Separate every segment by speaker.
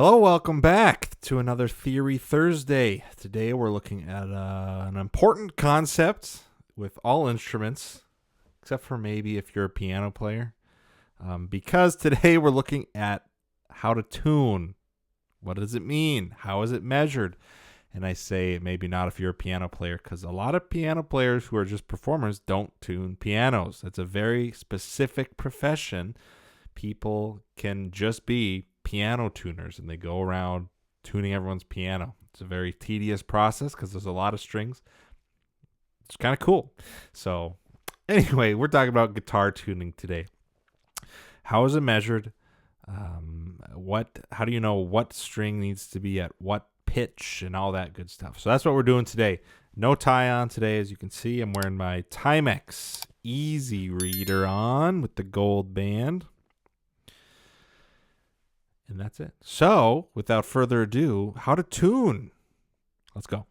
Speaker 1: Hello, welcome back to another Theory Thursday. Today we're looking at an important concept with all instruments, except for maybe if you're a piano player. Because today we're looking at how to tune. What does it mean? How is it measured? And I say maybe not if you're a piano player, because a lot of piano players who are just performers don't tune pianos. It's a very specific profession. People can just be piano tuners, and they go around tuning everyone's piano. It's a very tedious process because there's a lot of strings. It's kind of cool. So anyway, we're talking about guitar tuning today. How is it measured? How do you know what string needs to be at what pitch and all that good stuff? So that's what we're doing today. No tie on today. As you can see, I'm wearing my Timex Easy Reader on with the gold band. And that's it. So, without further ado, how to tune. Let's go.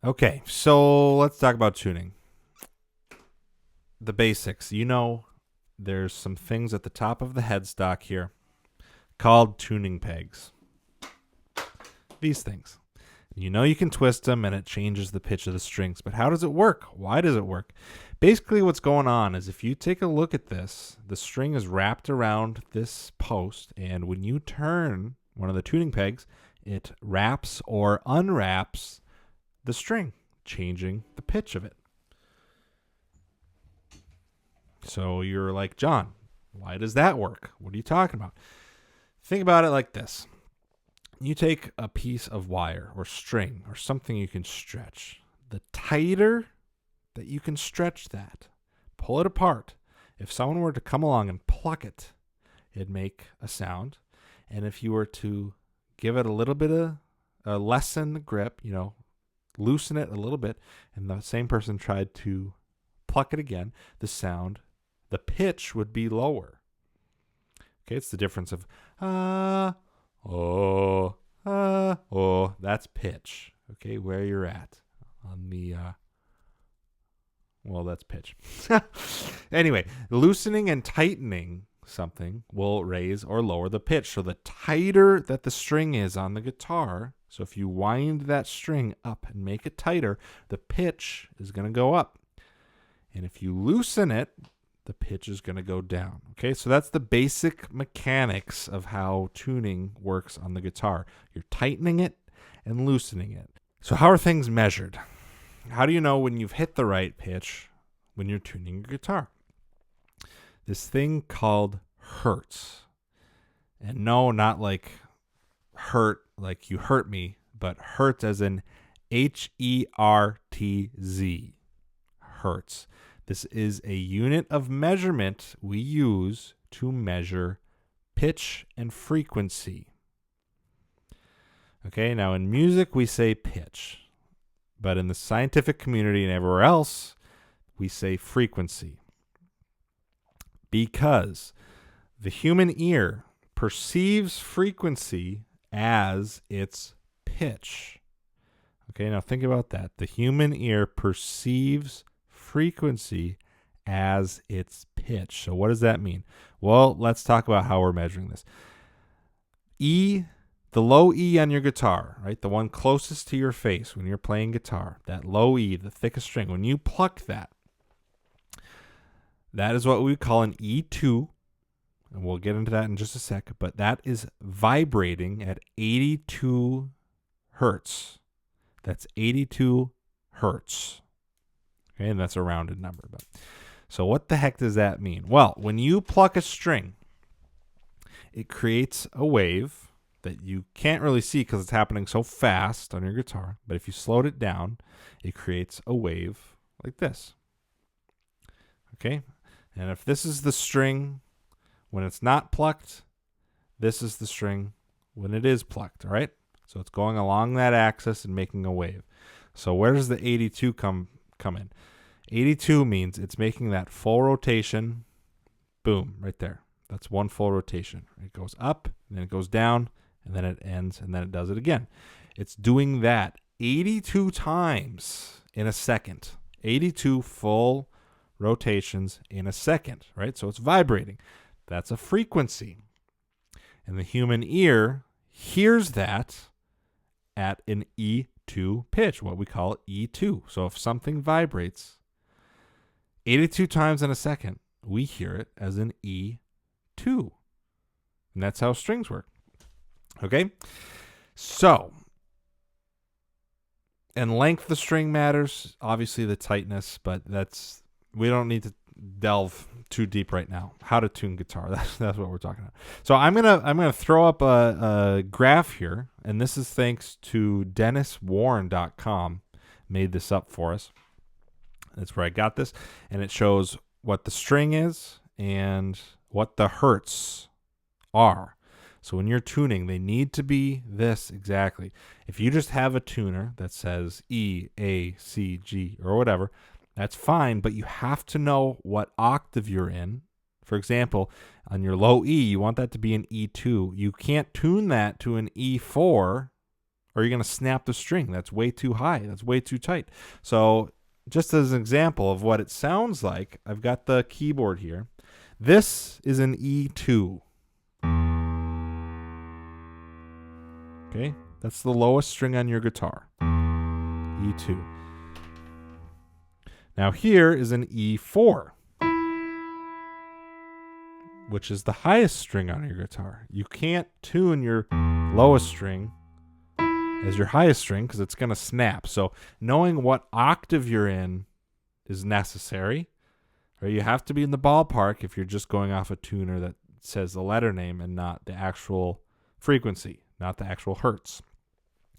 Speaker 1: Okay, so let's talk about tuning. The basics. You know, there's some things at the top of the headstock here called tuning pegs. These things. You know you can twist them and it changes the pitch of the strings. But how does it work? Why does it work? Basically what's going on is if you take a look at this, the string is wrapped around this post, and when you turn one of the tuning pegs, it wraps or unwraps the string, changing the pitch of it. So you're like, John, why does that work? What are you talking about? Think about it like this. You take a piece of wire or string or something you can stretch. The tighter that you can stretch that, pull it apart. If someone were to come along and pluck it, it'd make a sound. And if you were to give it a little bit of lessen the grip, loosen it a little bit, and the same person tried to pluck it again, the pitch would be lower. Okay, it's the difference of that's pitch. Okay, where you're at on the that's pitch. Anyway, loosening and tightening something will raise or lower the pitch. So the tighter that the string is on the guitar, so if you wind that string up and make it tighter, the pitch is going to go up. And if you loosen it, the pitch is going to go down. Okay, so that's the basic mechanics of how tuning works on the guitar. You're tightening it and loosening it. So how are things measured? How do you know when you've hit the right pitch when you're tuning your guitar? This thing called hertz. And no, not like hurt, like you hurt me, but hertz as in Hertz. Hertz. This is a unit of measurement we use to measure pitch and frequency. Okay, now in music we say pitch, but in the scientific community and everywhere else we say frequency. Because the human ear perceives frequency as its pitch. Okay, now think about that. The human ear perceives frequency as its pitch. So what does that mean? Well, let's talk about how we're measuring this. E, the low E on your guitar, right? The one closest to your face when you're playing guitar, that low E, the thickest string, when you pluck that, that is what we call an E2, and we'll get into that in just a sec, but that is vibrating at 82 hertz. That's 82 hertz. Okay, and that's a rounded number. So what the heck does that mean? Well, when you pluck a string, it creates a wave that you can't really see because it's happening so fast on your guitar. But if you slowed it down, it creates a wave like this. Okay, and if this is the string when it's not plucked, this is the string when it is plucked, all right? So it's going along that axis and making a wave. So where does the 82 come in? 82 means it's making that full rotation. Boom, right there. That's one full rotation. It goes up, and then it goes down, and then it ends, and then it does it again. It's doing that 82 times in a second. 82 full rotations in a second, right? So it's vibrating. That's a frequency. And the human ear hears that at an E2 pitch, what we call E2. So if something vibrates 82 times in a second, we hear it as an E2. And that's how strings work. Okay? So, and length of string matters, obviously the tightness, but we don't need to delve too deep right now. How to tune guitar, that's what we're talking about. So I'm gonna throw up a graph here, and this is thanks to DennisWarren.com. Made this up for us. That's where I got this, and it shows what the string is and what the hertz are. So when you're tuning, they need to be this exactly. If you just have a tuner that says E, A, C, G, or whatever, that's fine, but you have to know what octave you're in. For example, on your low E, you want that to be an E2. You can't tune that to an E4, or you're going to snap the string. That's way too high. That's way too tight. So just as an example of what it sounds like, I've got the keyboard here. This is an E2. Okay, that's the lowest string on your guitar, E2. Now here is an E4, which is the highest string on your guitar. You can't tune your lowest string as your highest string because it's going to snap. So knowing what octave you're in is necessary. Right? You have to be in the ballpark if you're just going off a tuner that says the letter name and not the actual frequency, not the actual hertz.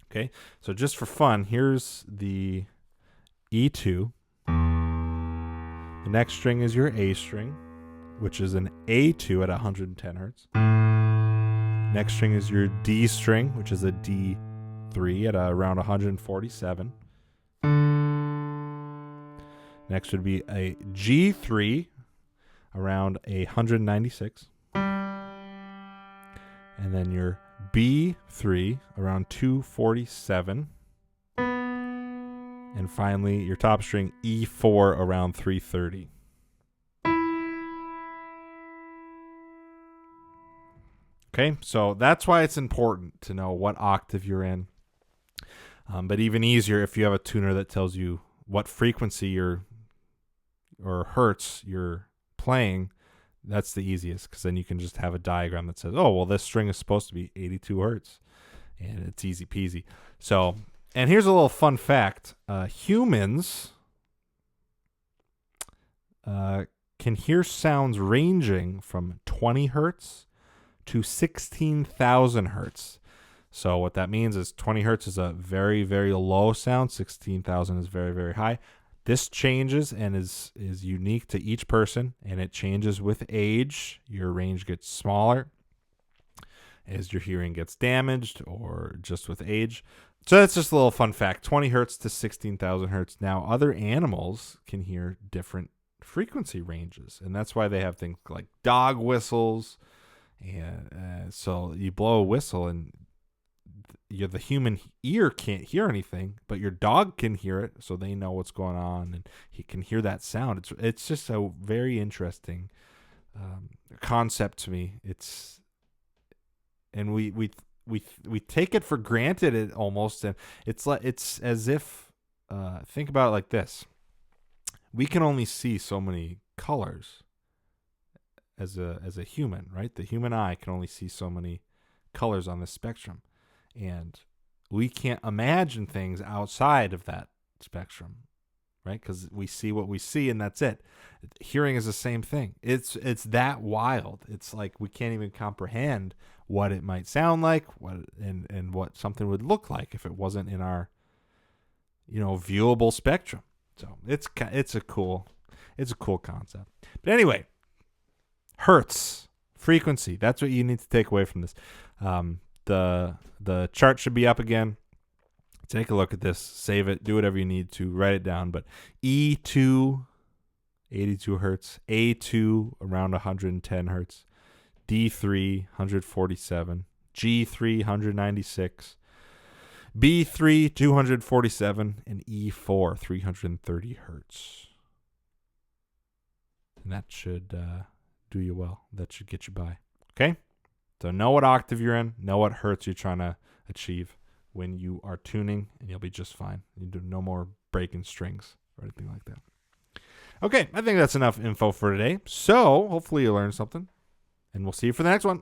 Speaker 1: Okay, so just for fun, here's the E2. The next string is your A string, which is an A2 at 110 hertz. Next string is your D string, which is a D3 at around 147. Next would be a G3 around 196. And then your B3 around 247. And finally, your top string E4 around 330. Okay, so that's why it's important to know what octave you're in. But even easier if you have a tuner that tells you what frequency or hertz you're playing. That's the easiest, because then you can just have a diagram that says, oh, well, this string is supposed to be 82 hertz, and it's easy peasy. So, and here's a little fun fact. Humans can hear sounds ranging from 20 hertz to 16,000 hertz. So what that means is 20 hertz is a very, very low sound. 16,000 is very, very high. This changes and is unique to each person, and it changes with age. Your range gets smaller as your hearing gets damaged or just with age. So that's just a little fun fact. 20 hertz to 16,000 hertz. Now, other animals can hear different frequency ranges, and that's why they have things like dog whistles. And so you blow a whistle and the human ear can't hear anything, but your dog can hear it, so they know what's going on, and he can hear that sound. It's just a very interesting concept to me. And we take it for granted almost, and it's as if think about it like this: we can only see so many colors as a human, right? The human eye can only see so many colors on the spectrum. And we can't imagine things outside of that spectrum, right? Because we see what we see, and that's it. Hearing is the same thing. It's that wild. It's like we can't even comprehend what it might sound like, and what something would look like if it wasn't in our, viewable spectrum. So it's a cool concept. But anyway, hertz, frequency. That's what you need to take away from this. The chart should be up again. Take a look at this, save it, do whatever you need to, write it down. But E2, 82 hertz, A2 around 110 hertz, D3 147, G3 196, B3 247, and E4 330 hertz. And that should do you well. That should get you by. Okay? So know what octave you're in, know what hertz you're trying to achieve when you are tuning, and you'll be just fine. You do no more breaking strings or anything like that. Okay, I think that's enough info for today. So hopefully you learned something, and we'll see you for the next one.